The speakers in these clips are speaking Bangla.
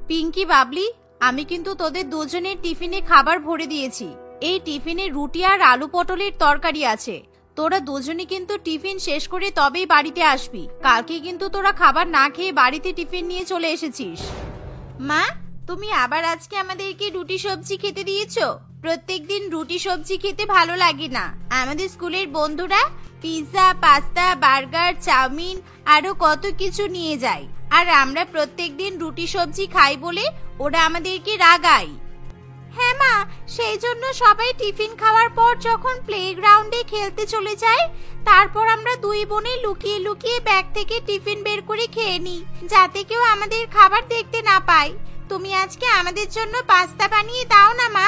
পিঙ্কি, বাবলি, আমি কিন্তু তোদের দুজনের টিফিনে খাবার ভরে দিয়েছি। এই টিফিনে রুটি আর আলু পটলের তরকারি আছে। তোরা দুজনে কিন্তু টিফিন শেষ করে তবেই বাড়িতে আসবি। কালকে কিন্তু তোরা খাবার না খেয়ে বাড়িতে টিফিন নিয়ে চলে এসেছিস। মা, তুমি আবার আজকে আমাদেরকে রুটি সবজি খেতে দিয়েছো? প্রত্যেকদিন রুটি সবজি খেতে ভালো লাগে না। আমাদের স্কুলের বন্ধুরা পিৎজা, পাস্তা, বার্গার, চাউমিন আরো কত কিছু নিয়ে যায়, আর আমরা প্রত্যেকদিন রুটি সবজি খাই বলে ওরা আমাদেরকে রাগায়। হ্যাঁ মা, সেই জন্য সবাই টিফিন খাওয়ার পর যখন প্লেগ্রাউন্ডে খেলতে চলে যায়, তারপর আমরা দুই বোনে লুকিয়ে লুকিয়ে ব্যাগ থেকে টিফিন বের করে খেয়ে নিই, যাতে কেউ আমাদের খাবার দেখতে না পায়। তুমি আজকে আমাদের জন্য পাস্তা বানিয়ে দাও না মা।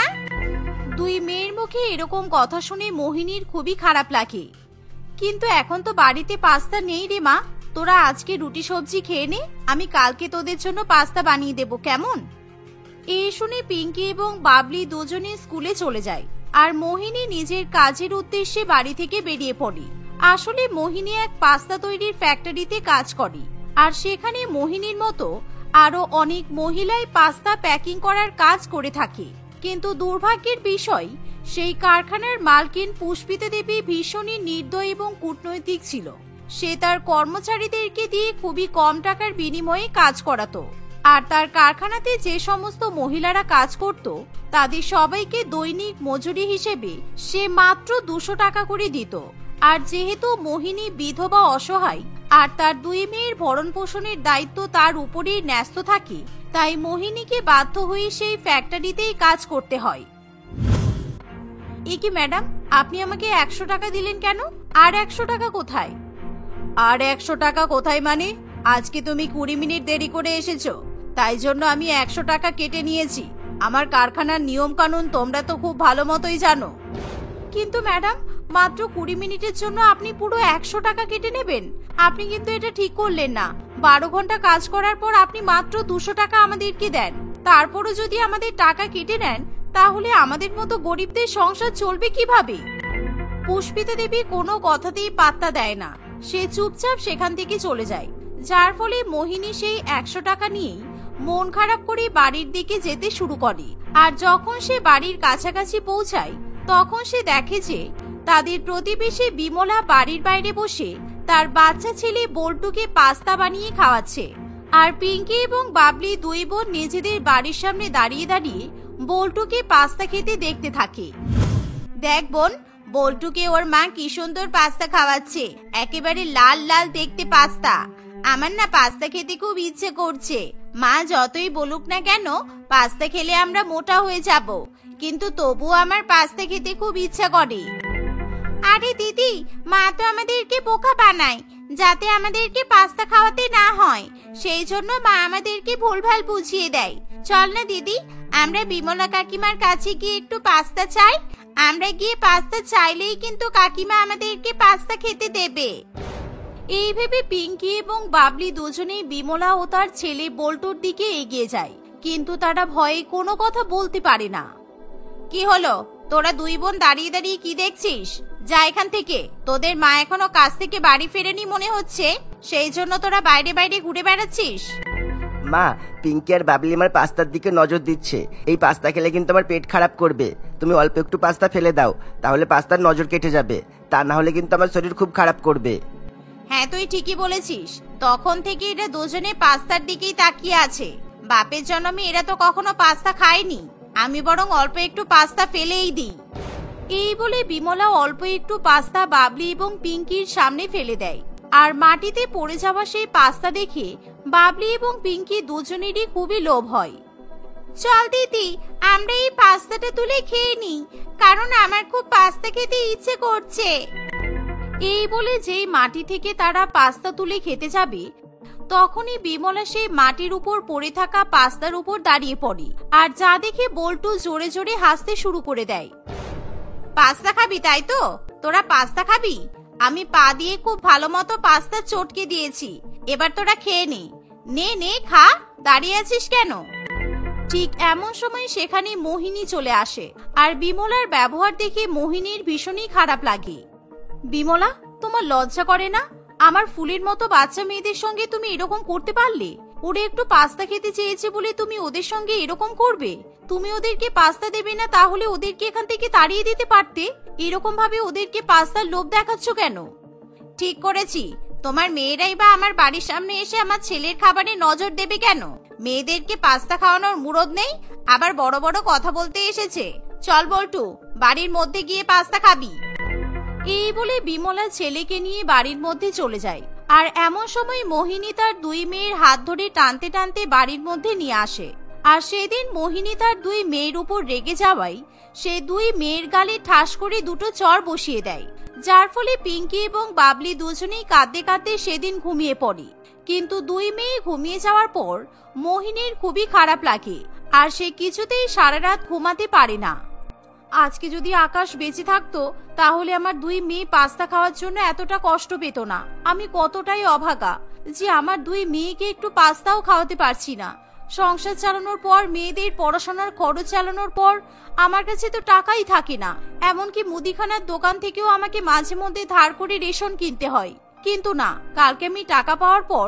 দুই মেয়ের মুখে এরকম কথা শুনে মোহিনীর খুবই খারাপ লাগে। কিন্তু এখন তো বাড়িতে পাস্তা নেই রে মা। তোরা আজকে রুটি সবজি খেয়ে নে, আমি কালকে তোদের জন্য পাস্তা বানিয়ে দেব, কেমন? এই শুনে পিঙ্কি এবং বাবলি দুজনে স্কুলে চলে যায়, আর মোহিনী নিজের কাজের উদ্দেশ্যে বাড়ি থেকে বেরিয়ে পড়ে। আসলে মোহিনী এক পাস্তা তৈরির ফ্যাক্টরিতে কাজ করে, আর সেখানে মোহিনীর মতো আরো অনেক মহিলাই পাস্তা প্যাকিং করার কাজ করে থাকে। কিন্তু দুর্ভাগ্যের বিষয়, সেই কারখানার মালকিন পুষ্পিতা দেবী ভীষণই নির্দয় এবং কূটনৈতিক ছিল। সে তার কর্মচারীদেরকে দিয়ে খুবই কম টাকার বিনিময়ে কাজ করাতো, আর তার কারখানাতে যে সমস্ত মহিলারা কাজ করত তাদের সবাইকে দৈনিক মজুরি হিসেবে সে মাত্র 200 টাকা করে দিত। আর যেহেতু মোহিনী বিধবা, অসহায়, আর তার দুই মেয়ের ভরণ পোষণের দায়িত্ব তার উপরেই ন্যস্ত থাকে, তাই মোহিনীকে বাধ্য হয়ে সেই ফ্যাক্টরিতেই কাজ করতে হয়। কি ম্যাডাম, আপনি আমাকে 100 টাকা দিলেন কেন? আর 100 টাকা কোথায়? আর 100 টাকা কোথায় মানে? আজকে তুমি 20 মিনিট দেরি করে এসেছো, তাই জন্য আমি 100 টাকা কেটে নিয়েছি। আমার কারখানার নিয়ম কানুন তোমরা তো খুব ভালো মতোই জানো। কিন্তু ম্যাডাম, মাত্র 20 মিনিটের জন্য আপনি পুরো 100 টাকা কেটে নেবেন? আপনি কিন্তু এটা ঠিক করলেন না। 12 ঘন্টা কাজ করার পর আপনি মাত্র 200 টাকা আমাদেরকে দেন। তারপরও যদি আমাদের টাকা কেটে নেন, তাহলে আমাদের মতো গরিবদের সংসার চলবে কিভাবে? পুষ্পিতা দেবী কোনো কথাতেই পাত্তা দেয় না। সে চুপচাপ সেখান থেকে চলে যায়, যার ফলে মোহিনী সেই 100 টাকা নিয়েই মন খারাপ করে বাড়ির দিকে যেতে শুরু করে। আর যখন সে বাড়ির কাছাকাছি পৌঁছায়, তখন সে দেখে যে তাদের প্রতিবেশী বিমলা বাড়ির বাইরে বসে তার বাচ্চা ছেলে বল্টুকে পাস্তা বানিয়ে খাওয়াচ্ছে। আর পিঙ্কি এবং বাবলি দুই বোন নিজেদের বাড়ির সামনে দাঁড়িয়ে দাঁড়িয়ে বল্টুকে পাস্তা খেতে দেখতে থাকে। দেখ বোন, বল্টুকে ওর মা কি সুন্দর পাস্তা খাওয়াচ্ছে, একেবারে লাল লাল দেখতে পাস্তা। আমার না পাস্তা খেতে খুব ইচ্ছে করছে। মা যতই বলুক না কেন, পাস্তা খেলে আমরা মোটা হয়ে যাব, কিন্তু তবু আমার পাস্তা খেতে খুব ইচ্ছা করে। আরে দিদি, মা তো আমাদেরকে বোকা বানায় যাতে আমাদেরকে পাস্তা খাওয়াতে না হয়। সেই জন্য মা আমাদেরকে ভুলভাল বুঝিয়ে দেয়। চল না দিদি, আমরা বিমলা কাকিমার কাছে গিয়ে একটু পাস্তা চাই। আমরা গিয়ে পাস্তা চাইলেই কিন্তু কাকিমা আমাদেরকে পাস্তা খেতে দেবে। এই ভেবে পিঙ্কি এবং বাবলি দুজনেই বিমলা ও তার ছেলে বল্টুর দিকে এগিয়ে যায়, কিন্তু তারা ভয়ে কোনো কথা বলতে পারে না। কি হলো, তোরা দুই বোন দাঁড়িয়ে দাঁড়িয়ে কি দেখছিস? যা এখান থেকে। তোদের মা এখনো কাজ থেকে বাড়ি ফেরেনি মনে হচ্ছে, সেই জন্য তোরা বাইরে বাইরে ঘুরে বেড়াচ্ছিস। মা, পিঙ্কি আর বাবলি আমার পাস্তার দিকে নজর দিচ্ছে। এই পাস্তা খেলে কিন্তু আমার পেট খারাপ করবে। তুমি অল্প একটু পাস্তা ফেলে দাও, তাহলে পাস্তার নজর কেটে যাবে। তা না হলে কিন্তু আমার শরীর খুব খারাপ করবে। হ্যাঁ, তুই ঠিকই বলেছিস। তখন থেকে এরা দুজনে পাস্তার দিকেই তাকিয়ে আছে। বাপের জন্মে এরা তো কখনো পাস্তা খায়নি। আমি বরং অল্প একটু পাস্তা ফেলেই দিই। এই বলে বিমলা অল্প একটু পাস্তা বাবলি এবং পিঙ্কির সামনে ফেলে দেয়। আর মাটিতে পড়ে যাওয়া সেই পাস্তা দেখে বাবলি এবং পিঙ্কি দুজনেরই খুবই লোভ হয়। চল দিদি, আমরা এই পাস্তাটা তুলে খেয়ে নিই, কারণ আমার খুব পাস্তা খেতে ইচ্ছে করছে। এই বলে যেই মাটি থেকে তারা পাস্তা তুলে খেতে যাবে, তখনই বিমলা সেই মাটির উপর পড়ে থাকা পাস্তার উপর দাঁড়িয়ে পড়ে, আর যা দেখে বল্টু জোরে জোরে হাসতে শুরু করে দেয়। পাস্তা খাবি তাই তো? তোরা পাস্তা খাবি? আমি পা দিয়ে খুব ভালো মতো পাস্তা চটকে দিয়েছি, এবার তোরা খেয়ে নে। নে নে খা, দাঁড়িয়ে আছিস কেন? ঠিক এমন সময় সেখানে মোহিনী চলে আসে, আর বিমলার ব্যবহার দেখে মোহিনীর ভীষণই খারাপ লাগে। বিমলা, তোমার লজ্জা করে না? আমার ফুলের মতো বাচ্চা মেয়েদের সঙ্গে তুমি এরকম করতে পারলে? ওরা একটু পাস্তা খেতে চেয়েছে বলে তুমি ওদের সঙ্গে এরকম করবে? তুমি ওদেরকে পাস্তা দেবে না, তাহলে ওদেরকে এখান থেকে তাড়িয়ে দিতে পারতে। এরকম ভাবে ওদেরকে পাস্তার লোভ দেখাচ্ছ কেন? ঠিক করেছি, তোমার মেয়েরাই বা আমার বাড়ির সামনে এসে আমার ছেলের খাবারে নজর দেবে কেন? মেয়েদেরকে পাস্তা খাওয়ানোর মুরদ নেই, আবার বড় বড় কথা বলতে এসেছে। চল বল্টু, বাড়ির মধ্যে গিয়ে পাস্তা খাবি। এই বলে বিমলা ছেলেকে নিয়ে বাড়ির মধ্যে চলে যায়। আর এমন সময় মোহিনী তার দুই মেয়ের হাত ধরে টানতে টানতে বাড়ির মধ্যে নিয়ে আসে। আর সেদিন মোহিনী তার দুই মেয়ের উপর রেগে যাওয়ায় সে দুই মেয়ের গালে ঠাস করে দুটো চড় বসিয়ে দেয়, যার ফলে পিঙ্কি এবং বাবলি দুজনেই কাঁদতে কাঁদতে সেদিন ঘুমিয়ে পড়ে। কিন্তু দুই মেয়ে ঘুমিয়ে যাওয়ার পর মোহিনীর খুবই খারাপ লাগে, আর সে কিছুতেই সারা রাত ঘুমাতে পারে না। আজকে যদি আকাশ বেঁচে থাকতো তাহলে আমার দুই মেয়ে পাস্তা খাওয়ার জন্য এতটা কষ্ট পেত না। আমি কতটাই অভাগা যে আমার দুই মেয়েকে একটু পাস্তাও খাওয়াতে পারছি না। সংসার চালানোর পর, মেয়েদের পড়াশোনার খরচ চালানোর পর আমার কাছে তো টাকাই থাকে না। এমনকি মুদিখানার দোকান থেকেও আমাকে মাঝে মধ্যে ধার করে রেশন কিনতে হয়। কিন্তু না, কালকে আমি টাকা পাওয়ার পর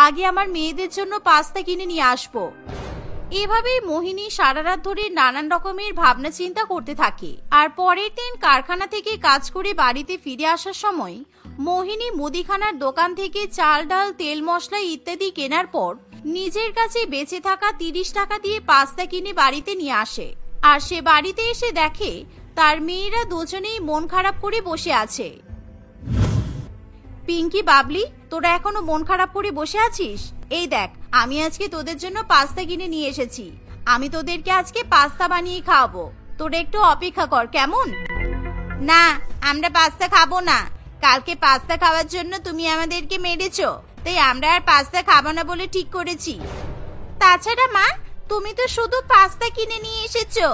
আগে আমার মেয়েদের জন্য পাস্তা কিনে নিয়ে আসবো। এভাবেই মোহিনী সারা রাত ধরে নানান রকমের ভাবনা চিন্তা করতে থাকে। আর পরের দিন কারখানা থেকে কাজ করে বাড়িতে ফিরে আসার সময় মোহিনী মুদিখানার দোকান থেকে চাল, ডাল, তেল, মশলা ইত্যাদি কেনার পর নিজের কাছে বেঁচে থাকা 30 টাকা দিয়ে পাস্তা কিনে বাড়িতে নিয়ে আসে। আর সে বাড়িতে এসে দেখে তার মেয়েরা দুজনেই মন খারাপ করে বসে আছে। পিঙ্কি, বাবলি, তোরা এখনো মন খারাপ করে বসে আছিস? এই দেখ, আমি আজকে তোদের জন্য পাস্তা কিনে নিয়ে এসেছি। আমি তোদেরকে আজকে পাস্তা বানিয়ে খাওয়াবো। তোরা একটু অপেক্ষা কর, কেমন? না, আমরা পাস্তা খাবো না। কালকে পাস্তা খাওয়ার জন্য তুমি আমাদেরকে মেরেছো, তাই আমরা আর পাস্তা খাবো না বলে ঠিক করেছি। তাছাড়া মা, তুমি তো শুধু পাস্তা কিনে নিয়ে এসেছো।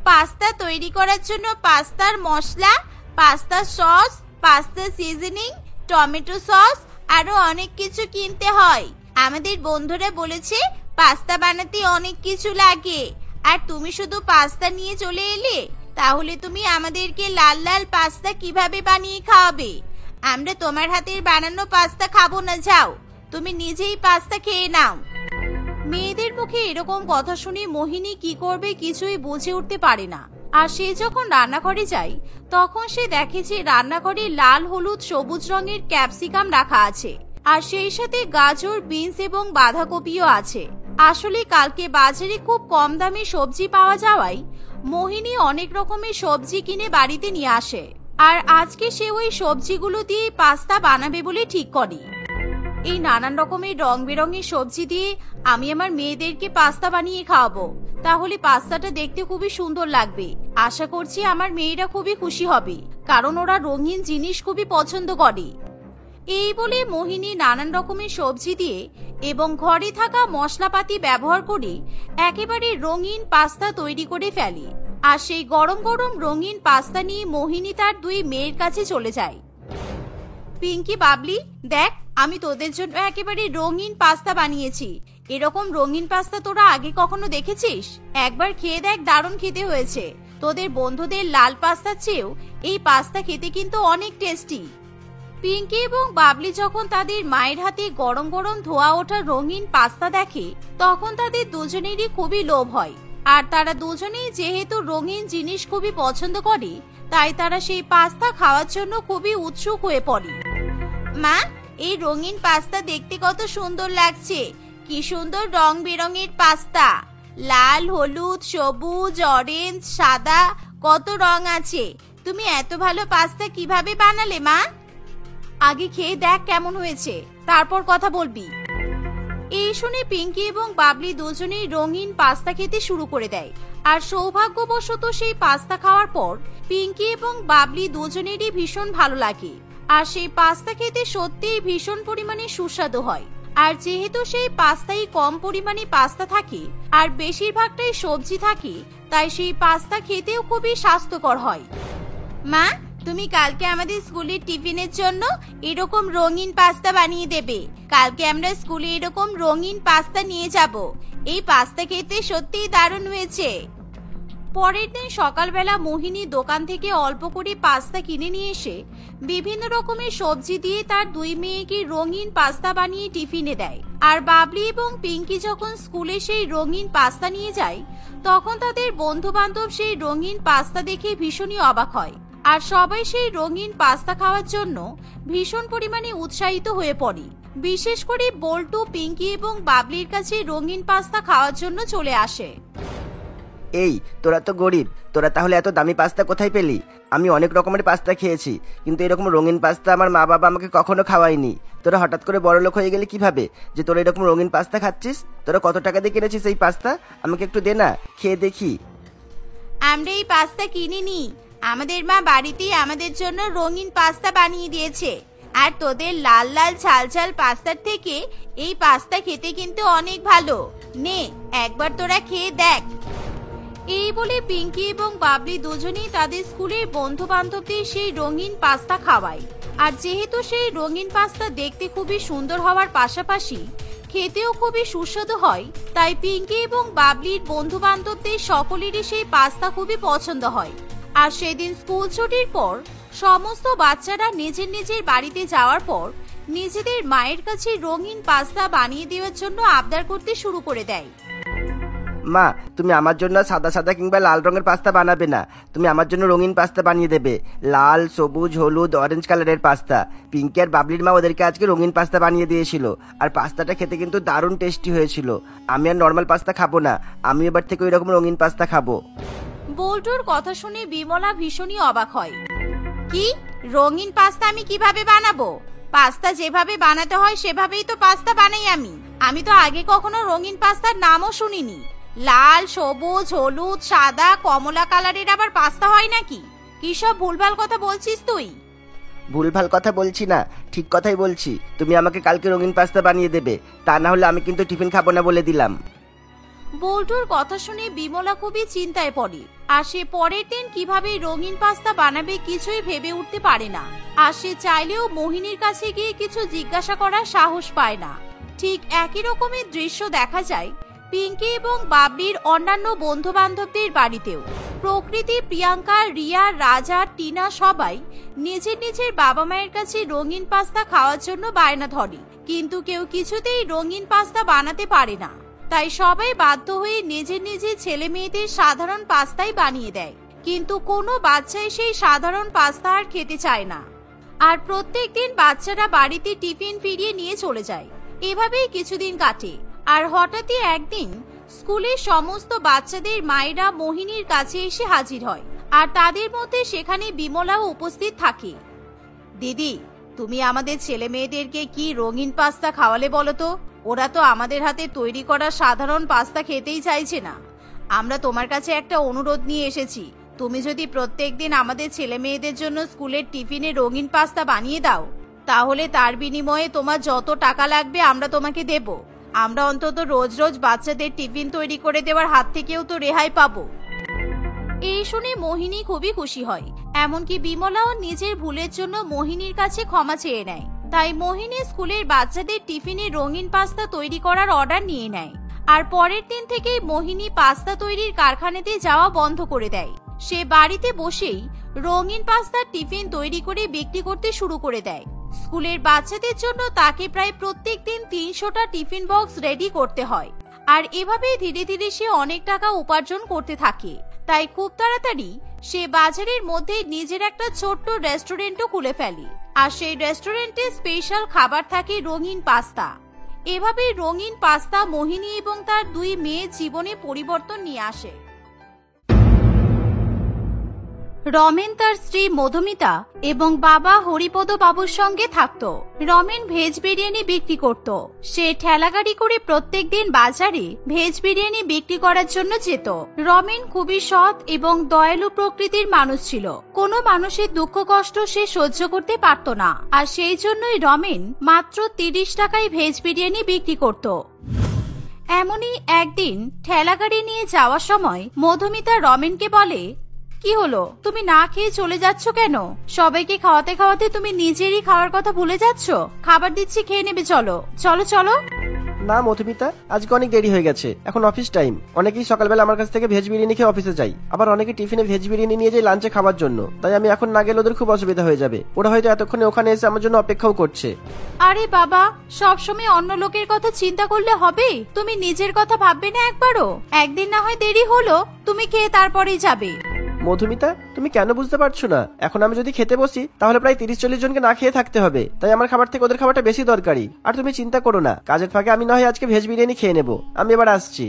পাস্তা তৈরি করার জন্য পাস্তার মশলা, pasta sauce, pasta seasoning, tomato sauce, আরো অনেক কিছু কিনতে হয়। আমাদের বন্ধুরা বলেছে পাস্তা বানাতে অনেক কিছু লাগে, আর তুমি শুধু পাস্তা নিয়ে চলে এলে। তাহলে তুমি আমাদেরকে লাল লাল পাস্তা কিভাবে বানিয়ে খাওয়াবে? আমরা তোমার হাতের বানানো পাস্তা খাবো না। যাও, তুমি নিজেই পাস্তা খেয়ে নাও। মেয়েদের মুখে এরকম কথা শুনে মোহিনী কি করবে কিছুই বুঝে উঠতে পারে না। আর সে যখন রান্নাঘরে যায় তখন সে দেখে যে রান্নাঘরে লাল, হলুদ, সবুজ রঙের ক্যাপসিকাম রাখা আছে, আর সেই সাথে গাজর, বিনস এবং বাঁধাকপিও আছে। আসলে কালকে বাজারে খুব কম দামে সবজি পাওয়া যাওয়ায় মোহিনী অনেক রকমের সবজি কিনে বাড়িতে নিয়ে আসে। আর আজকে সে ওই সবজিগুলো দিয়ে পাস্তা বানাবে বলে ঠিক করে। এই নানান রকমের রং বেরঙের সবজি দিয়ে আমি আমার মেয়েদেরকে পাস্তা বানিয়ে খাওয়াবো। তাহলে পাস্তাটা দেখতে খুবই সুন্দর লাগবে। আশা করছি আমার মেয়েরা খুবই খুশি হবে, কারণ ওরা রঙিন জিনিস খুবই পছন্দ করে। এই বলে মোহিনী নানান রকমের সবজি দিয়ে এবং ঘরে থাকা মশলাপাতি ব্যবহার করে একেবারে রঙিন পাস্তা তৈরি করে ফেলে। আর সেই গরম গরম রঙিন পাস্তা নিয়ে মোহিনী তার দুই মেয়ের কাছে চলে যায়। পিঙ্কি, বাবলি, দেখ, আমি তোদের জন্য একেবারে রঙিন পাস্তা বানিয়েছি। এরকম রঙিন পাস্তা তোরা আগে কখনো দেখেছিস? একবার খেয়ে দেখ, দারুণ খেতে হয়েছে। তোদের বন্ধুদের লাল পাস্তার চেয়েও এই পাস্তা খেতে কিন্তু অনেক টেস্টি। পিঙ্কি এবং বাবলি যখন তাদের মায়ের হাতে গরম গরম ধোয়া ওঠা রঙিন পাস্তা দেখে তখন তাদের দুজনেরই খুবই লোভ হয়। আর তারা দুজনেই যেহেতু রঙিন জিনিস খুবই পছন্দ করে, তাই তারা সেই পাস্তা খাওয়ার জন্য খুবই উৎসুক হয়ে পড়ে। মা, এই রঙিন পাস্তা দেখতে কত সুন্দর লাগছে। কি সুন্দর রং বেরঙের পাস্তা। লাল, হলুদ, সবুজ, অরেঞ্জ, সাদা, কত রং আছে। তুমি এত ভালো পাস্তা কিভাবে বানালে মা? আগে খেয়ে দেখ কেমন হয়েছে, তারপর কথা বলবি। এই শুনে পিঙ্কি এবং বাবলি দুজনেই রঙিন পাস্তা খেতে শুরু করে দেয়। আর সৌভাগ্যবশত সেই পাস্তা খাওয়ার পর পিঙ্কি এবং বাবলি দুজনেরই ভীষণ ভালো লাগে। আর সেই পাস্তা খেতে সত্যিই ভীষণ পরিমাণে সুস্বাদু হয়। আর যেহেতু সেই পাস্তায় কম পরিমাণে পাস্তা থাকে আর বেশিরভাগটাই সবজি থাকে, তাই সেই পাস্তা খেতেও খুবই স্বাস্থ্যকর হয়। মা, তুমি কালকে আমাদের স্কুলের টিফিনের জন্য এরকম রঙিন পাস্তা বানিয়ে দেবে। কালকে আমরা স্কুলে এরকম রঙিন পাস্তা নিয়ে যাব। এই পাস্তা খেতে সত্যিই দারুণ হয়েছে। পরের দিন সকালবেলা মোহিনী দোকান থেকে অল্প করে পাস্তা কিনে নিয়ে এসে বিভিন্ন রকমের সবজি দিয়ে তার দুই মেয়েকে রঙিন পাস্তা বানিয়ে টিফিনে দেয়। আর বাবলি এবং পিঙ্কি যখন স্কুলে সেই রঙিন পাস্তা নিয়ে যায় তখন তাদের বন্ধু বান্ধব সেই রঙিন পাস্তা দেখে ভীষণই অবাক হয়। আর সবাই সেই রঙিন পাস্তা খাওয়ার জন্য ভীষণ পরিমাণে উৎসাহিত হয়ে পড়ে। বিশেষ করে বল্টু, পিঙ্কি এবং বাবলির কাছে রঙিন পাস্তা খাওয়ার জন্য চলে আসে। এই তোরা তো গরিব, তোরা তাহলে এত দামি পাস্তা কোথায় পেলি? আমি অনেক রকমের পাস্তা খেয়েছি, কিন্তু এরকম রঙিন পাস্তা আমার মা বাবা আমাকে কখনো খাওয়ায়নি। তোরা হঠাৎ করে বড়লোক হয়ে গেলে কিভাবে যে তোরা এরকম রঙিন পাস্তা খাচ্ছিস? তোরা কত টাকা দিয়ে কিনেছিস এই পাস্তা? আমাকে একটু দে না, খেয়ে দেখি। আমরা এই পাস্তা কিনিনি, আমাদের মা বাড়িতেই আমাদের জন্য রঙিন পাস্তা বানিয়ে দিয়েছে। আর তোদের লাল লাল ঝাল ঝাল পাস্তার থেকে এই পাস্তা খেতে কিন্তু অনেক ভালো। নে একবার তোরা খেয়ে দেখ। এই বলে পিঙ্কি এবং বাবলি দুজনেই তাদের স্কুলের বন্ধু বান্ধবদের সেই রঙিন পাস্তা খাওয়ায়। আর যেহেতু সেই রঙিন পাস্তা দেখতে খুবই সুন্দর হওয়ার পাশাপাশি খেতেও খুবই সুস্বাদু হয়, তাই পিঙ্কি এবং বাবলির বন্ধু বান্ধবদের সকলেরই সেই পাস্তা খুবই পছন্দ হয়। আর সেদিন স্কুল ছুটির পর সমস্ত বাচ্চারা নিজের নিজের বাড়িতে যাওয়ার পর নিজেদের মায়ের কাছে রঙিন পাস্তা বানিয়ে দেওয়ার জন্য আবদার করতে শুরু করে দেয়। মা, তুমি আমার জন্য সাদা সাদা কিংবা লাল রঙের পাস্তা বানাবে না, তুমি আমার জন্য রঙিন পাস্তা বানিয়ে দেবে। লাল, সবুজ, হলুদ, অরেঞ্জ কালারের পাস্তা। পিঙ্কি আর বাবলির মা ওদেরকে আজকে রঙিন পাস্তা বানিয়ে দিয়েছিল, আর পাস্তাটা খেতে কিন্তু দারুণ টেস্টি হয়েছিল। আমি আর নর্মাল পাস্তা খাবো না, আমি এবার থেকে ওই রকম রঙিন পাস্তা খাবো। বল্টুর কথা শুনে বিমলা ভীষণই অবাক হয়। কি রঙিন পাস্তা আমি কিভাবে বানাবো? পাস্তা যেভাবে বানাতে হয় সেভাবেই তো পাস্তা বানাই আমি তো আগে কখনো রঙিন পাস্তার নামও শুনিনি। লাল, সবুজ, হলুদ, সাদা, কমলা কালারের আবার পাস্তা হয় নাকি? কি সব ভুলভাল কথা বলছিস তুই? ভুলভাল কথা বলছি না, ঠিক কথাই বলছি। তুমি আমাকে কালকে রঙিন পাস্তা বানিয়ে দেবে, তা না হলে আমি কিন্তু টিফিন খাবো না বলে দিলাম। বল্টুর কথা শুনে বিমলা খুবই চিন্তায় পড়ে। আর সে পরের দিন কিভাবে রঙিন পাস্তা বানাবে কিছুই ভেবে উঠতে পারে না। আর সে চাইলেও মোহিনীর কাছে গিয়ে কিছু জিজ্ঞাসা করার সাহস পায় না। ঠিক একই রকমের দৃশ্য দেখা যায় পিঙ্কি এবং বাবলির অন্যান্য বন্ধু বান্ধবদের বাড়িতেও। প্রকৃতি, প্রিয়াঙ্কা, রিয়া, রাজা, টিনা সবাই নিজের নিজের বাবা মায়ের কাছে রঙিন পাস্তা খাওয়ার জন্য বায়না ধরে, কিন্তু কেউ কিছুতেই রঙিন পাস্তা বানাতে পারে না। তাই সবাই বাধ্য হয়ে নিজের নিজের ছেলে মেয়েদের সাধারণ পাস্তাই বানিয়ে দেয়, কিন্তু কোনো বাচ্চাই সেই সাধারণ পাস্তা আর খেতে চায় না। আর প্রত্যেকদিন বাচ্চারা বাড়িতে টিফিন ফিরিয়ে নিয়ে চলে যায়। এভাবেই কিছুদিন কাটে। আর হঠাৎই একদিন স্কুলের সমস্ত বাচ্চাদের মায়েরা মোহিনীর কাছে এসে হাজির হয়। আর তাদের মধ্যে সেখানে বিমলাও উপস্থিত থাকে। দিদি, তুমি আমাদের ছেলে মেয়েদেরকে কি রঙিন পাস্তা খাওয়ালে বলো তো? ওরা তো আমাদের হাতে তৈরি করা সাধারণ পাস্তা খেতেই চাইছে না। আমরা তোমার কাছে একটা অনুরোধ নিয়ে এসেছি, তুমি যদি প্রত্যেকদিন আমাদের ছেলে মেয়েদের জন্য স্কুলের টিফিনে রঙিন পাস্তা বানিয়ে দাও, তাহলে তার বিনিময়ে তোমার যত টাকা লাগবে আমরা তোমাকে দেব। আমরা অন্তত রোজ রোজ বাচ্চাদের টিফিন তৈরি করে দেওয়ার হাত থেকেও তো রেহাই পাবো। এই শুনে মোহিনী খুবই খুশি হয়। এমনকি বিমলাও নিজের ভুলের জন্য মোহিনীর কাছে ক্ষমা চেয়ে নেয়। তাই মোহিনী স্কুলের বাচ্চাদের টিফিনে রঙিন পাস্তা তৈরি করার অর্ডার নিয়ে নেয়। আর পরের দিন থেকেই মোহিনী পাস্তা তৈরির কারখানাতে যাওয়া বন্ধ করে দেয়। সে বাড়িতে বসেই রঙিন পাস্তার টিফিন তৈরি করে বিক্রি করতে শুরু করে দেয়। স্কুলের বাচ্চাদের জন্য তাকে প্রায় প্রত্যেক দিন ৩০০টা টিফিন বক্স রেডি করতে হয়। আর এভাবেই ধীরে ধীরে সে অনেক টাকা উপার্জন করতে থাকে। তাই খুব তাড়াতাড়ি সে বাজারের মধ্যে নিজের একটা ছোট্ট রেস্টুরেন্টও খুলে ফেলে। আর সেই রেস্টুরেন্টে স্পেশাল খাবার থাকে রঙিন পাস্তা। এভাবেই রঙিন পাস্তা মোহিনী এবং তার দুই মেয়ের জীবনে পরিবর্তন নিয়ে আসে। রমেন তার স্ত্রী মধুমিতা এবং বাবা হরিপদ বাবুর সঙ্গে থাকতো। রমেন ভেজ বিরিয়ানি বিক্রি করত। সে ঠেলাগাড়ি করে প্রত্যেকদিন বাজারে ভেজ বিরিয়ানি বিক্রি করার জন্য যেত। রমেন খুবই সৎ এবং দয়ালু প্রকৃতির মানুষ ছিল। কোনো মানুষের দুঃখ কষ্ট সে সহ্য করতে পারত না। আর সেই জন্যই রমেন মাত্র ৩০ টাকায় ভেজ বিরিয়ানি বিক্রি করত। এমনই একদিন ঠেলাগাড়ি নিয়ে যাওয়ার সময় মধুমিতা রমেনকে বলে, কি হলো, তুমি না খেয়ে চলে যাচ্ছ কেন? সবাইকে খাওয়াতে খাওয়াতে তুমি নিজেরই খাওয়ার কথা ভুলে যাচ্ছ। খাবার দিচ্ছি, খেয়ে নেবে, চলো চলো চলো। না মধুমিতা, আজকে অনেক দেরি হয়ে গেছে, এখন অফিস টাইম। অনেকেই সকালবেলা আমার কাছ থেকে ভেজ বিরিয়ানি খেয়ে অফিসে যায়, আবার অনেকে টিফিনে ভেজ বিরিয়ানি নিয়ে যায় লাঞ্চে খাওয়ার জন্য। তাই আমি এখন না গেলে ওদের খুব অসুবিধা হয়ে যাবে। ওরা হয়তো এতক্ষণে ওখানে এসে আমার জন্য অপেক্ষাও করছে। আরে বাবা, সবসময় অন্য লোকের কথা চিন্তা করলে হবে? তুমি নিজের কথা ভাববে না একবারও? একদিন না হয় দেরি হলো, তুমি খেয়ে তারপরেই যাবে। মধুমিতা, তুমি কেন বুঝতে পারছো না? এখন আমি যদি খেতে বসি তাহলে প্রায় 30-40 জনকে না খেয়ে থাকতে হবে। তাই আমার খাবার থেকে ওদের খাবারটা বেশি দরকারি। আর তুমি চিন্তা করো না, কাজের ফাঁকে আমি না হয় আজকে ভেজ বিরিয়ানি খেয়ে নেবো। আমি এবার আসছি।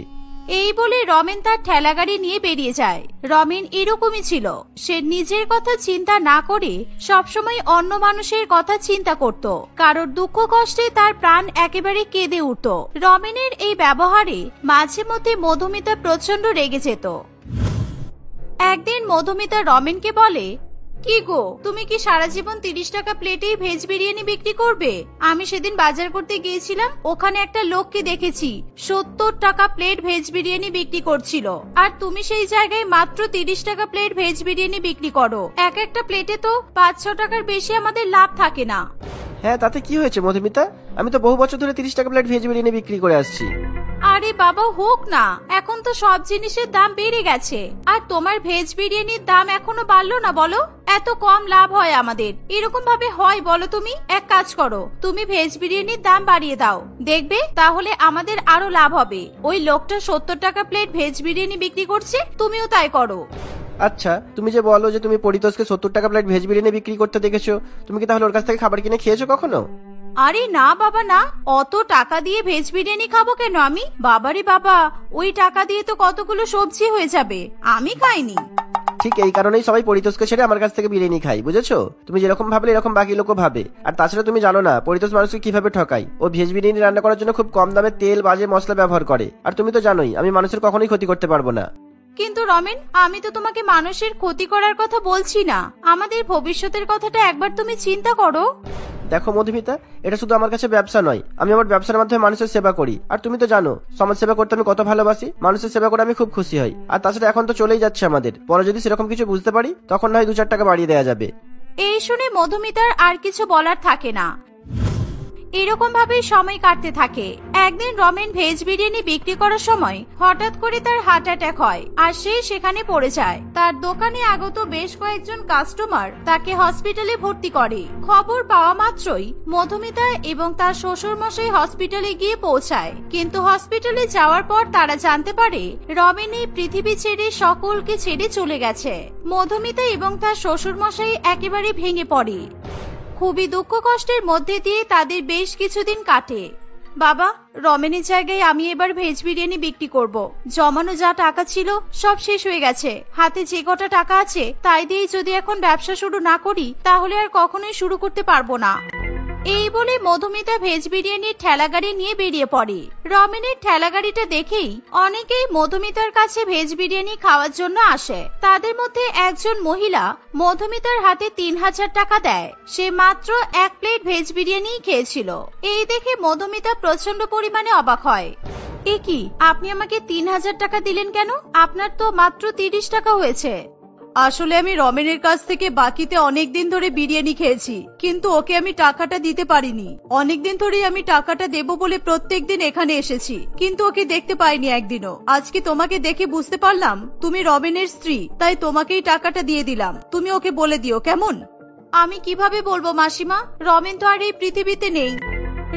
এই বলে রমেন তার ঠেলাগাড়ি নিয়ে বেরিয়ে যায়। রমেন এরকমই ছিল, সে নিজের কথা চিন্তা না করে সবসময় অন্য মানুষের কথা চিন্তা করত। কারোর দুঃখ কষ্টে তার প্রাণ একেবারে কেঁদে উঠত। রমেনের এই ব্যবহারে মাঝে মধ্যে মধুমিতা প্রচন্ড রেগে যেত। একদিন মধুমিতা রমেনকে বলে, কি গো, তুমি কি সারা জীবন 30 টাকা প্লেটেই ভেজ বিরিয়ানি বিক্রি করবে? আমি সেদিন বাজার করতে গিয়েছিলাম, ওখানে একটা লোককে দেখেছি 70 টাকা প্লেট ভেজ বিরিয়ানি বিক্রি করছিল, আর তুমি সেই জায়গায় মাত্র 30 টাকা প্লেট ভেজ বিরিয়ানি বিক্রি করো। এক একটা প্লেটে তো 5-6 টাকার বেশি আমাদের লাভ থাকে না। হ্যাঁ, তাতে কি হয়েছে মধুমিতা? আমি তো বহু বছর ধরে 30 টাকা প্লেট ভেজ বিরিয়ানি বিক্রি করে আসছি। আরে বাবা, হোক না, এখন তো সব জিনিসের দাম বেড়ে গেছে, আর তোমার ভেজ বিরিয়ানির দাম এখনো বাড়লো না বলো? এত কম লাভ হয় আমাদের, এরকম ভাবে হয় বলো? তুমি এক কাজ করো, তুমি ভেজ বিরিয়ানির দাম বাড়িয়ে দাও, দেখবে তাহলে আমাদের আরো লাভ হবে। ওই লোকটা 70 টাকা প্লেট ভেজ বিরিয়ানি বিক্রি করছে, তুমিও তাই করো। আচ্ছা, তুমি যে বলো যে তুমি পরিতোষকে 70 টাকা প্লেট ভেজ বিরিয়ানি বিক্রি করতে দেখেছো, তুমি কি তাহলে ওর কাছ থেকে খাবার কিনে খেয়েছো কখনো? আরে না বাবা না, অত টাকা দিয়ে ভেজ বিরিয়ানি খাবো কেন আমি? বাবারে বাবা, ওই টাকা দিয়ে তো কতগুলো সবজি হয়ে যাবে, আমি খাইনি। ঠিক এই কারণেই সবাই পরিতোষকে ছেড়ে আমার কাছ থেকে বিরিয়ানি খাই, বুঝেছো? তুমি যেরকম ভাবলে এরকম বাকি লোকও ভাবে। আর তাছাড়া তুমি জানো না পরিতোষ মানুষকে কিভাবে ঠকায়। ও ভেজ বিরিয়ানি রান্না করার জন্য খুব কম দামে তেল, বাজে মশলা ব্যবহার করে। আর তুমি তো জানোই আমি মানুষের কখনোই ক্ষতি করতে পারবো না। কিন্তু রমেন, আমি তো তোমাকে মানুষের ক্ষতি করার কথা বলছি না, আমাদের ভবিষ্যতের কথাটা একবার তুমি চিন্তা করো। দেখো মধুমিতা, এটা শুধু আমার কাছে ব্যবসা নয়, আমি আমার ব্যবসার মাধ্যমে মানুষের সেবা করি। আর তুমি তো জানো সমাজ সেবা করতে আমি কত ভালোবাসি। মানুষের সেবা করে আমি খুব খুশি হই। আর তাছাড়া এখন তো চলেই যাচ্ছে আমাদের, পরে যদি সেরকম কিছু বুঝতে পারি তখন নয় 2-4 টাকা বাড়িয়ে দেওয়া যাবে। এই শুনে মধুমিতার আর কিছু বলার থাকে না। এরকম ভাবে সময় কাটতে থাকে। একদিন রমেন ভেজ বিরিয়ানি বিক্রি করার সময় হঠাৎ করে তার হার্ট অ্যাটাক হয়, আর সে সেখানে পড়ে যায়। তার দোকানে আগত বেশ কয়েকজন কাস্টমার তাকে হসপিটালে ভর্তি করে। খবর পাওয়া মাত্রই মধুমিতা এবং তার শ্বশুর মশাই হসপিটালে গিয়ে পৌঁছায়। কিন্তু হসপিটালে যাওয়ার পর তারা জানতে পারে রমেন এই পৃথিবী ছেড়ে সকলকে ছেড়ে চলে গেছে। মধুমিতা এবং তার শ্বশুর মশাই একেবারে ভেঙে পড়ে। খুবই দুঃখ কষ্টের মধ্যে দিয়ে তাদের বেশ কিছুদিন কাটে। বাবা, রমেনের জায়গায় আমি এবার ভেজ বিরিয়ানি বিক্রি করব। জমানো যা টাকা ছিল সব শেষ হয়ে গেছে। হাতে যে কটা টাকা আছে তাই দিয়ে যদি এখন ব্যবসা শুরু না করি তাহলে আর কখনোই শুরু করতে পারবো না। এই বলে মধুমিতা ভেজ বিরিয়ানির ঠেলাগাড়ি নিয়ে বেরিয়ে পড়ে। রমেনের ঠেলাগাড়িটা দেখেই অনেকেই মধুমিতার কাছে ভেজ বিরিয়ানি খাওয়ার জন্য আসে। তাদের মধ্যে একজন মহিলা মধুমিতার হাতে 3000 টাকা দেয়। সে মাত্র 1 প্লেট ভেজ বিরিয়ানি খেয়েছিল। এই দেখে মধুমিতা প্রচন্ড পরিমাণে অবাক হয়। এ কি, আপনি আমাকে 3000 টাকা দিলেন কেন? আপনার তো মাত্র 30 টাকা হয়েছে। আসলে আমি রমেনের কাছ থেকে বাকিতে অনেকদিন ধরে বিরিয়ানি খেয়েছি, কিন্তু ওকে আমি টাকাটা দিতে পারিনি। অনেকদিন ধরেই আমি টাকাটা দেব বলে প্রত্যেকদিন এখানে এসেছি, কিন্তু ওকে দেখতে পাইনি একদিনও। আজকে তোমাকে দেখে বুঝতে পারলাম তুমি রমেনের স্ত্রী, তাই তোমাকেই টাকাটা দিয়ে দিলাম। তুমি ওকে বলে দিও, কেমন? আমি কিভাবে বলবো মাসিমা, রমেন তো আর এই পৃথিবীতে নেই।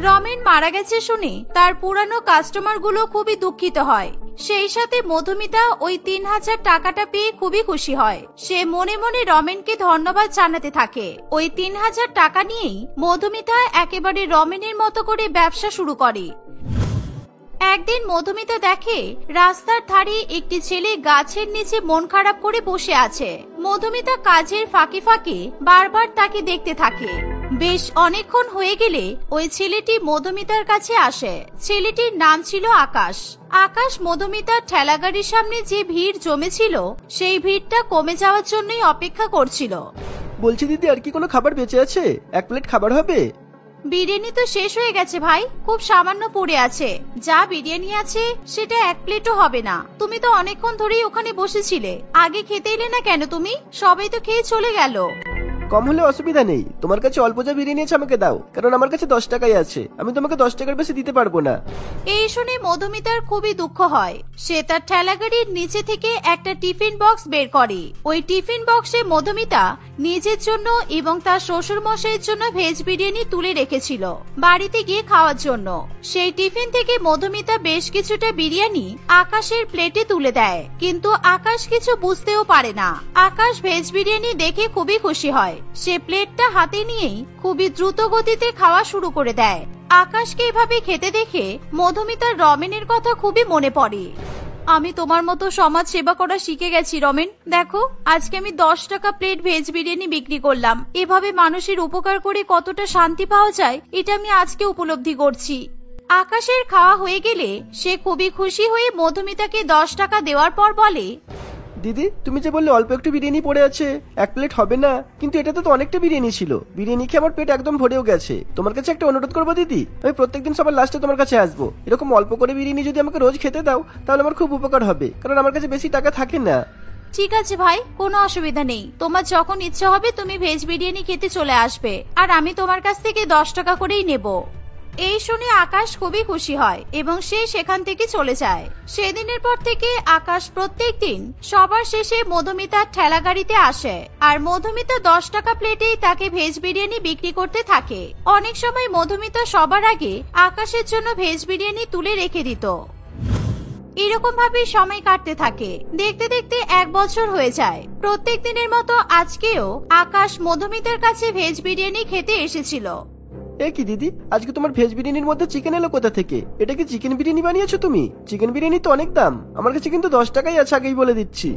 রমেন মারা গেছে শুনে তার পুরানো কাস্টমার গুলো খুবই দুঃখিত হয়। সেই সাথে মধুমিতা ওই 3000 টাকাটা পেয়ে খুবই খুশি হয়। সে মনে মনে রমেনকে ধন্যবাদ জানাতে থাকে। ওই 3000 টাকা নিয়েই মধুমিতা একেবারে রমেনের মতো করে ব্যবসা শুরু করে। একদিন মধুমিতা দেখে রাস্তার ধারে একটি ছেলে গাছের নিচে মন খারাপ করে বসে আছে। মধুমিতা কাজের ফাঁকে ফাঁকে বারবার তাকে দেখতে থাকে। বেশ অনেকক্ষণ হয়ে গেলে ওই ছেলেটি মধুমিতার কাছে আসে। ছেলেটির নাম ছিল আকাশ। আকাশ মধুমিতার ঠেলাগাড়ির সামনে যে ভিড় জমেছিল সেই ভিড়টা কমে যাওয়ার জন্যই অপেক্ষা করছিল। বলছি দিদি, আর কি কোনো খাবার বেঁচে আছে? 1 প্লেট খাবার হবে? বিরিয়ানি তো শেষ হয়ে গেছে ভাই, খুব সামান্য পড়ে আছে। যা বিরিয়ানি আছে সেটা 1 প্লেটও হবে না। তুমি তো অনেকক্ষণ ধরেই ওখানে বসেছিলে, আগে খেতে এলে না কেন তুমি? সবাই তো খেয়ে চলে গেল। কম হলে অসুবিধা নেই, তোমার কাছে অল্প যা বিরিয়ানি আছে আমাকে দাও, কারণ আমার কাছে 10 টাকাই আছে, আমি তোমাকে 10 টাকার বেশি দিতে পারবো না। এই শুনে মধুমিতার খুবই দুঃখ হয়। সে তার ঠেলাগাড়ির নিচে থেকে একটা টিফিন বক্স বের করে। ওই টিফিন বক্সে মধুমিতা নিজের জন্য এবং তার শ্বশুর মশাইয়ের জন্য ভেজ বিরিয়ানি তুলে রেখেছিল বাড়িতে গিয়ে খাওয়ার জন্য। সেই টিফিন থেকে মধুমিতা বেশ কিছুটা বিরিয়ানি আকাশের প্লেটে তুলে দেয়, কিন্তু আকাশ কিছু বুঝতেও পারে না। আকাশ ভেজ বিরিয়ানি দেখে খুবই খুশি হয়। সে প্লেটটা হাতে নিয়েই খুবই দ্রুত গতিতে খাওয়া শুরু করে দেয়। আকাশকে এভাবে খেতে দেখে মধুমিতার রমেনের কথা খুবই মনে পড়ে। আমি তোমার মতো সমাজ সেবা করা শিখে গেছি রমেন। দেখো, আজকে আমি 10 টাকা প্লেট ভেজ বিরিয়ানি বিক্রি করলাম। এভাবে মানুষের উপকার করে কতটা শান্তি পাওয়া যায় এটা আমি আজকে উপলব্ধি করছি। আকাশের খাওয়া হয়ে গেলে সে খুবই খুশি হয়ে মধুমিতাকে 10 টাকা দেওয়ার পর বলে, দিদি, তুমি যে বললে অল্প একটু বিরিয়ানি পড়ে আছে, 1 প্লেট হবে না, কিন্তু এটাতে তো অনেকটা বিরিয়ানি ছিল। বিরিয়ানি খেয়ে আমার পেট একদম ভরেও গেছে। তোমার কাছে একটা অনুরোধ করবো দিদি, আমি প্রত্যেকদিন সবার লাস্টে তোমার কাছে আসবো। এরকম অল্প করে বিরিয়ানি যদি আমাকে রোজ খেতে দাও তাহলে আমার খুব উপকার হবে, কারণ আমার কাছে বেশি টাকা থাকে না। ঠিক আছে ভাই, কোনো অসুবিধা নেই। তোমার যখন ইচ্ছে হবে তুমি ভেজ বিরিয়ানি খেতে চলে আসবে, আর আমি তোমার কাছ থেকে 10 টাকা করেই নেব। এই শুনে আকাশ খুবই খুশি হয় এবং সে সেখান থেকে চলে যায়। সেদিনের পর থেকে আকাশ প্রত্যেকদিন সবার শেষে মধুমিতার ঠেলা গাড়িতে আসে, আর মধুমিতা 10 টাকা প্লেটেই তাকে ভেজ বিরিয়ানি বিক্রি করতে থাকে। অনেক সময় মধুমিতা সবার আগে আকাশের জন্য ভেজ বিরিয়ানি তুলে রেখে দিত। এরকম ভাবে সময় কাটতে থাকে। দেখতে দেখতে 1 বছর হয়ে যায়। প্রত্যেক দিনের মতো আজকেও আকাশ মধুমিতার কাছে ভেজ বিরিয়ানি খেতে এসেছিল। এ কি দিদি, আজকে তোমার ভেজ বিরিয়ানির মধ্যে চিকেন এলো কোথা থেকে? এটা কি চিকেন বিরিয়ানি বানিয়েছো তুমি? চিকেন বিরিয়ানি তো অনেক দাম, আমার কাছে কিন্তু 10 টাকাই আছে, আগেই বলে দিচ্ছি।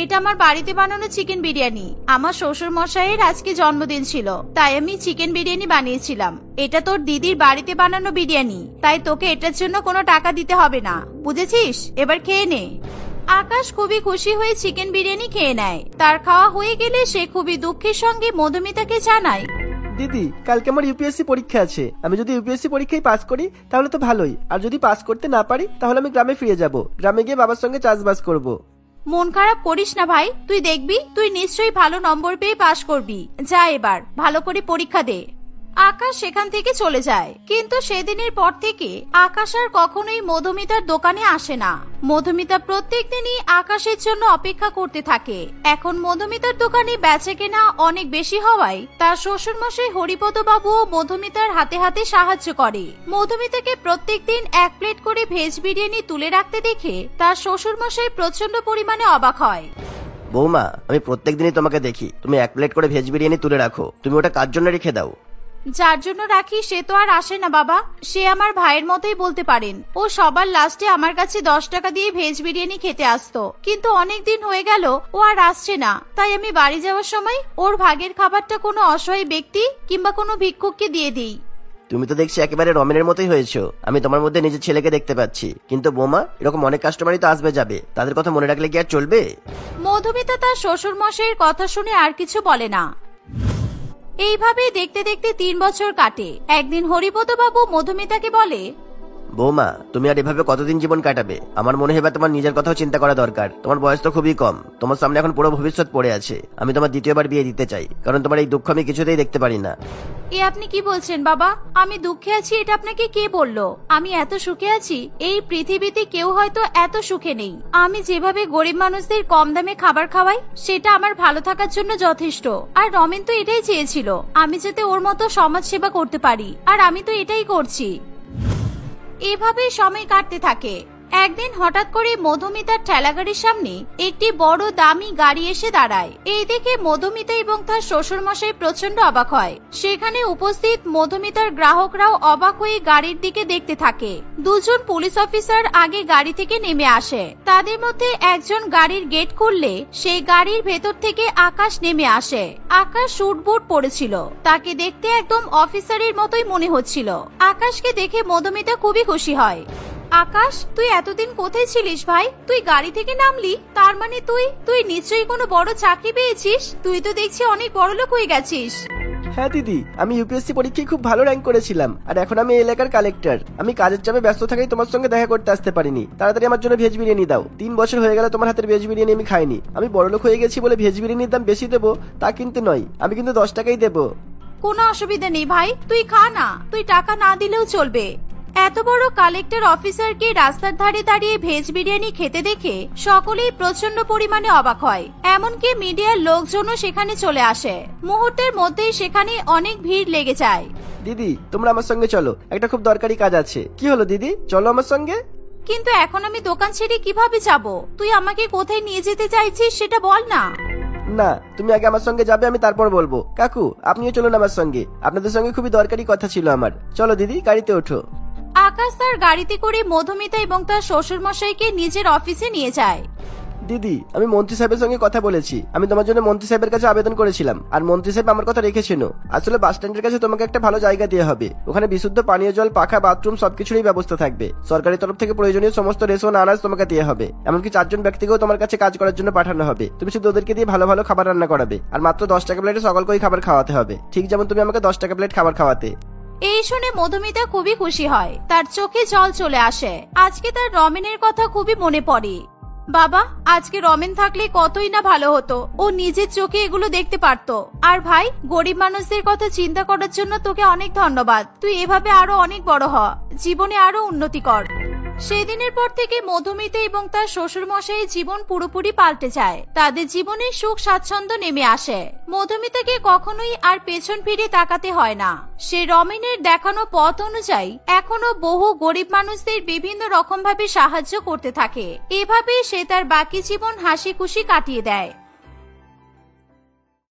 এটা আমার বাড়িতে বানানো চিকেন বিরিয়ানি। আমার শ্বশুর মশাইয়ের আজকে জন্মদিন ছিল, তাই আমি চিকেন বিরিয়ানি বানিয়েছিলাম। এটা তোর দিদির বাড়িতে বানানো বিরিয়ানি, তাই তোকে এটার জন্য কোনো টাকা দিতে হবে না, বুঝেছিস? এবার খেয়ে নে। আকাশ খুবই খুশি হয়ে চিকেন বিরিয়ানি খেয়ে নেয়। তার খাওয়া হয়ে গেলে সে খুবই দুঃখের সঙ্গে মধুমিতাকে জানায়, দিদি, কালকে আমার ইউপিএসসি পরীক্ষা আছে। আমি যদি ইউপিএসসি পরীক্ষায় পাস করি তাহলে তো ভালোই, আর যদি পাস করতে না পারি তাহলে আমি গ্রামে ফিরে যাব। গ্রামে গিয়ে বাবার সঙ্গে চাষবাস করব। মন খারাপ করিস না ভাই, তুই দেখবি তুই নিশ্চয়ই ভালো নম্বর পেয়ে পাস করবি। যা এবার ভালো করে পরীক্ষা দে। আকাশ সেখান থেকে চলে যায়। কিন্তু সেদিনের পর থেকে আকাশ আর কখনোই মধুমিতার দোকানে আসে না। মধুমিতা প্রত্যেক দিনই আকাশের জন্য অপেক্ষা করতে থাকে। এখন মধুমিতার দোকানে বেচাকেনা অনেক বেশি হওয়ায় তার শ্বশুরমশাই হরিপদ বাবুও মধুমিতার হাতে হাতে সাহায্য করে। মধুমিতাকে প্রত্যেকদিন 1 প্লেট করে ভেজ বিরিয়ানি তুলে রাখতে দেখে তার শ্বশুরমশাই প্রচন্ড পরিমাণে অবাক হয়। বৌমা, আমি প্রত্যেকদিনই তোমাকে দেখি তুমি 1 প্লেট করে ভেজ বিরিয়ানি তুলে রাখো। তুমি ওটা কার জন্য রেখে দাও? যার জন্য রাখি সে তো আর আসে না বাবা। সে আমার ভাইয়ের মতোই বলতে পারেন। ও সবার লাস্টে আমার কাছে 10 টাকা দিয়ে ভেজ বিরিয়ানি খেতে আসতো, কিন্তু অনেক দিন হয়ে গেল ও আর আসছে না। তাই আমি বাড়ি যাওয়ার সময় ওর ভাগের খাবারটা কোনো অসহায় ব্যক্তি কিংবা কোনো ভিক্ষুককে দিয়ে দিই। তুমি তো দেখছি একেবারে রমেনের মতোই হয়েছো। আমি তোমার মধ্যে নিজের ছেলেকে দেখতে পাচ্ছি। কিন্তু বৌমা, এরকম অনেক কাস্টমারই তো আসবে যাবে, তাদের কথা মনে রাখলে কি আর চলবে? মধুমিতা তার শ্বশুর মশাইয়ের কথা শুনে আর কিছু বলে না। এইভাবে দেখতে দেখতে 3 বছর কাটে। একদিন হরিপদ বাবু মধুমিতাকে বলে, বৌমা, তুমি আর এভাবে কতদিন জীবন কাটাবে? আমার মনে হয় তোমার নিজের কথাও চিন্তা করা দরকার। তোমার বয়স তো খুবই কম, তোমার সামনে এখন পুরো ভবিষ্যৎ পড়ে আছে। আমি তোমার দ্বিতীয়বার বিয়ে দিতে চাই, কারণ তোমার এই দুঃখ আমি কিছুতেই দেখতে পারি না। এ আপনি কি বলছেন বাবা? আমি দুঃখে আছি এটা আপনাকে কে বললো? আমি এত সুখে আছি, এই পৃথিবীতে কেউ হয়তো এত সুখে নেই। আমি যেভাবে গরিব মানুষদের কম দামে খাবার খাওয়াই সেটা আমার ভালো থাকার জন্য যথেষ্ট। আর রমেন তো এটাই চেয়েছিল, আমি যাতে ওর মতো সমাজ সেবা করতে পারি, আর আমি তো এটাই করছি। এভাবেই সময় কাটতে থাকে। একদিন হঠাৎ করে মধুমিতার ঠেলাগাড়ির সামনে একটি বড় দামি গাড়ি এসে দাঁড়ায়। এই দেখে মধুমিতা এবং তার শ্বশুরমশাই প্রচন্ড অবাক হয়। সেখানে উপস্থিত মধুমিতার গ্রাহকরাও অবাক হয়ে গাড়ির দিকে দেখতে থাকে। 2 জন পুলিশ অফিসার আগে গাড়ি থেকে নেমে আসে। তাদের মধ্যে একজন গাড়ির গেট খুললে সেই গাড়ির ভেতর থেকে আকাশ নেমে আসে। আকাশ স্যুট বুট পরেছিল, তাকে দেখতে একদম অফিসারের মতোই মনে হচ্ছিল। আকাশকে দেখে মধুমিতা খুবই খুশি হয়। আকাশ, তুই এতদিন কোথায় ছিলিস ভাই? তুই গাড়ি থেকে নামলি, তার মানে তুই নিশ্চয়ই কোনো বড় চাকরি পেয়েছিস। তুই তো দেখছি অনেক বড়লোক হয়ে গেছিস। হ্যাঁ দিদি, আমি ইউপিএসসি পরীক্ষায় খুব ভালো র্যাঙ্ক করেছিলাম, আর এখন আমি এই এলাকার কালেক্টর। আমি কাজের চাপে ব্যস্ত থাকাই তোমার সঙ্গে দেখা করতে আসতে পারিনি। তাড়াতাড়ি আমার জন্য ভেজ বিরিয়ানি দাও। 3 বছর হয়ে গেল তোমার হাতের ভেজ বিরিয়ানি আমি খাইনি। আমি বড়লোক হয়ে গেছি বলে ভেজ বিরিয়ানির দাম বেশি দেবো তা কিন্তু নয়, আমি কিন্তু 10 টাকাই দেবো। কোনো অসুবিধা নেই ভাই, তুই খা না, তুই টাকা না দিলেও চলবে। এত বড় কালেক্টর অফিসারকে রাস্তার ধারে দাঁড়িয়ে ভেজ বিরিয়ানি খেতে দেখে সকলেই প্রচন্ড পরিমাণে অবাক হয়। এমনকি মিডিয়ার লোকজনও সেখানে চলে আসে। মুহূর্তের মধ্যেই সেখানে অনেক ভিড় লেগে যায়। দিদি, তোমরা আমার সঙ্গে চলো, একটা খুব দরকারি কাজ আছে। কি হলো দিদি, চলো আমার সঙ্গে। কিন্তু এখন আমি দোকান ছেড়ে কিভাবে যাব? তুই আমাকে কোথায় নিয়ে যেতে চাইছিস সেটা বল না। না, তুমি আগে আমার সঙ্গে যাবে, আমি তারপর বলবো। কাকু, আপনিও চলুন আমার সঙ্গে, আপনাদের সঙ্গে খুবই দরকারি কথা ছিল আমার। চলো দিদি, গাড়িতে ওঠো। আকাশ তার গাড়িতে করে মধুমিতা এবং তার শ্বশুর মশাইকে নিজের অফিসে নিয়ে যায়। দিদি, আমি মন্ত্রী সাহেবের সঙ্গে কথা বলেছি। আমি তোমার জন্য মন্ত্রী সাহেবের কাছে আবেদন করেছিলাম, আর মন্ত্রী সাহেব আমার কথা রেখেছিল। আসলে বাস স্ট্যান্ডের কাছে তোমাকে একটা ভালো জায়গা দেওয়া হবে। ওখানে বিশুদ্ধ পানীয় জল, পাখা, বাথরুম সবকিছুরই ব্যবস্থা থাকবে। সরকারি তরফ থেকে প্রয়োজনীয় সমস্ত রেশন, আনাজ তোমাকে দেওয়া হবে। এমনকি 4 জন ব্যক্তিকেও তোমার কাছে কাজ করার জন্য পাঠানো হবে। তুমি শুধু ওদেরকে দিয়ে ভালো ভালো খাবার রান্না করাবে, আর মাত্র 10 টাকা প্লেটে সকলকেই খাবার খাওয়াতে হবে, ঠিক যেমন তুমি আমাকে 10 টাকা প্লেট খাবার খাওয়াতে। এই শুনে মধুমিতা খুবই খুশি হয়, তার চোখে জল চলে আসে। আজকে তার রমেনের কথা খুবই মনে পড়ে। বাবা, আজকে রমেন থাকলে কতই না ভালো হতো, ও নিজের চোখে এগুলো দেখতে পারতো। আর ভাই, গরিব মানুষদের কথা চিন্তা করার জন্য তোকে অনেক ধন্যবাদ। তুই এভাবে আরো অনেক বড় হ, জীবনে আরো উন্নতি কর। সেদিনের পর থেকে মধুমিতা এবং তার শ্বশুর মশাই জীবন পুরোপুরি পাল্টে যায়। তাদের জীবনে সুখ স্বাচ্ছন্দ্য নেমে আসে। মধুমিতাকে কখনোই আর পেছন ফিরে তাকাতে হয় না। সে রমেনের দেখানো পথ অনুযায়ী এখনো বহু গরিব মানুষদের বিভিন্ন রকম ভাবে সাহায্য করতে থাকে। এভাবে সে তার বাকি জীবন হাসি খুশি কাটিয়ে দেয়।